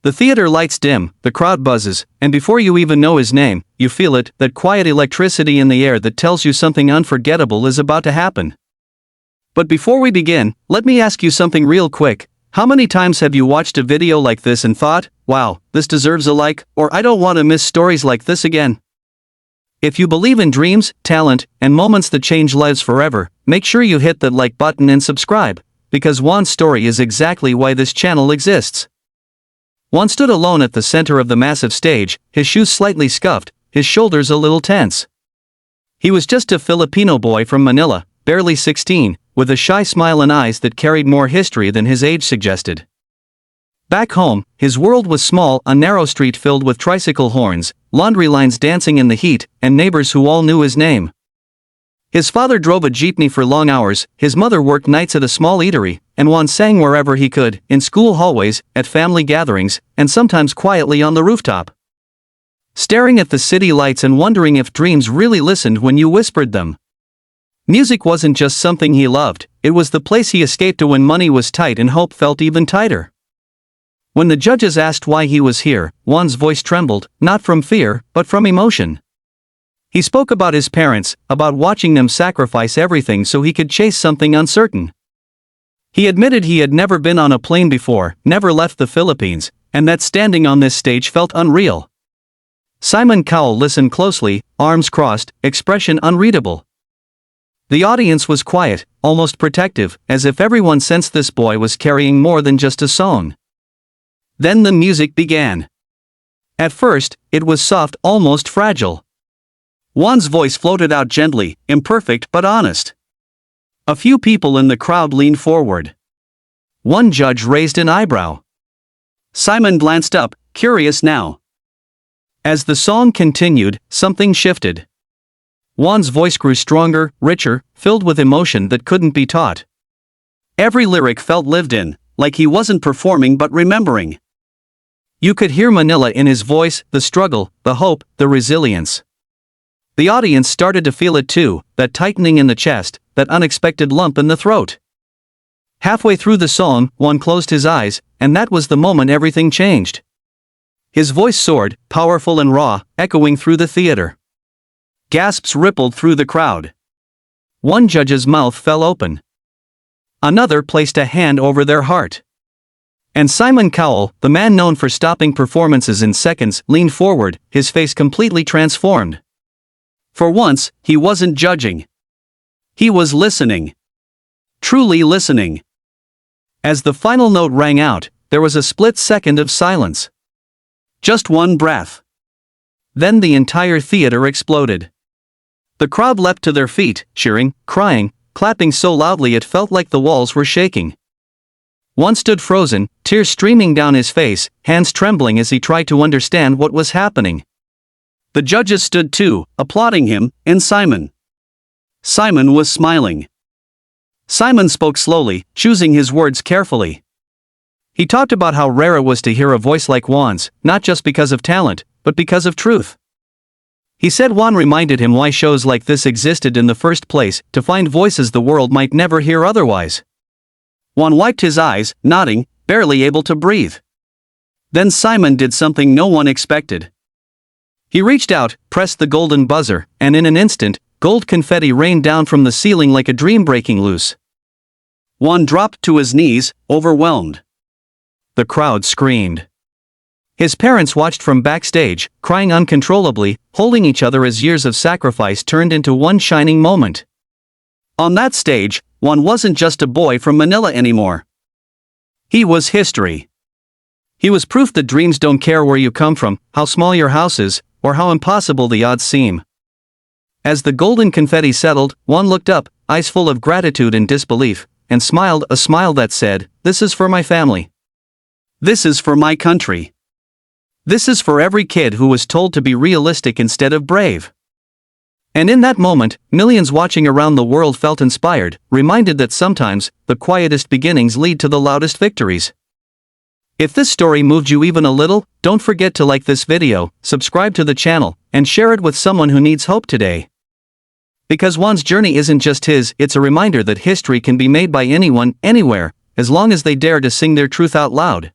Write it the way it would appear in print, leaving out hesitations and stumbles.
The theater lights dim, the crowd buzzes, and before you even know his name, you feel it, that quiet electricity in the air that tells you something unforgettable is about to happen. But before we begin, let me ask you something real quick. How many times have you watched a video like this and thought, wow, this deserves a like, or I don't want to miss stories like this again? If you believe in dreams, talent, and moments that change lives forever, make sure you hit that like button and subscribe, because Juan's story is exactly why this channel exists. Juan stood alone at the center of the massive stage, his shoes slightly scuffed, his shoulders a little tense. He was just a Filipino boy from Manila, barely 16, with a shy smile and eyes that carried more history than his age suggested. Back home, his world was small, a narrow street filled with tricycle horns, laundry lines dancing in the heat, and neighbors who all knew his name. His father drove a jeepney for long hours, his mother worked nights at a small eatery, and Juan sang wherever he could, in school hallways, at family gatherings, and sometimes quietly on the rooftop. Staring at the city lights and wondering if dreams really listened when you whispered them. Music wasn't just something he loved, it was the place he escaped to when money was tight and hope felt even tighter. When the judges asked why he was here, Juan's voice trembled, not from fear, but from emotion. He spoke about his parents, about watching them sacrifice everything so he could chase something uncertain. He admitted he had never been on a plane before, never left the Philippines, and that standing on this stage felt unreal. Simon Cowell listened closely, arms crossed, expression unreadable. The audience was quiet, almost protective, as if everyone sensed this boy was carrying more than just a song. Then the music began. At first, it was soft, almost fragile. Juan's voice floated out gently, imperfect but honest. A few people in the crowd leaned forward. One judge raised an eyebrow. Simon glanced up, curious now. As the song continued, something shifted. Juan's voice grew stronger, richer, filled with emotion that couldn't be taught. Every lyric felt lived in, like he wasn't performing but remembering. You could hear Manila in his voice, the struggle, the hope, the resilience. The audience started to feel it too, that tightening in the chest, that unexpected lump in the throat. Halfway through the song, Juan closed his eyes, and that was the moment everything changed. His voice soared, powerful and raw, echoing through the theater. Gasps rippled through the crowd. One judge's mouth fell open. Another placed a hand over their heart. And Simon Cowell, the man known for stopping performances in seconds, leaned forward, his face completely transformed. For once, he wasn't judging. He was listening. Truly listening. As the final note rang out, there was a split second of silence. Just one breath. Then the entire theater exploded. The crowd leapt to their feet, cheering, crying, clapping so loudly it felt like the walls were shaking. One stood frozen, tears streaming down his face, hands trembling as he tried to understand what was happening. The judges stood too, applauding him, and Simon. Simon was smiling. Simon spoke slowly, choosing his words carefully. He talked about how rare it was to hear a voice like Juan's, not just because of talent, but because of truth. He said Juan reminded him why shows like this existed in the first place, to find voices the world might never hear otherwise. Juan wiped his eyes, nodding, barely able to breathe. Then Simon did something no one expected. He reached out, pressed the golden buzzer, and in an instant, gold confetti rained down from the ceiling like a dream breaking loose. Juan dropped to his knees, overwhelmed. The crowd screamed. His parents watched from backstage, crying uncontrollably, holding each other as years of sacrifice turned into one shining moment. On that stage, Juan wasn't just a boy from Manila anymore. He was history. He was proof that dreams don't care where you come from, how small your house is, or how impossible the odds seem. As the golden confetti settled, Juan looked up, eyes full of gratitude and disbelief, and smiled a smile that said, "This is for my family. This is for my country. This is for every kid who was told to be realistic instead of brave." And in that moment, millions watching around the world felt inspired, reminded that sometimes, the quietest beginnings lead to the loudest victories. If this story moved you even a little, don't forget to like this video, subscribe to the channel, and share it with someone who needs hope today. Because Juan's journey isn't just his, it's a reminder that history can be made by anyone, anywhere, as long as they dare to sing their truth out loud.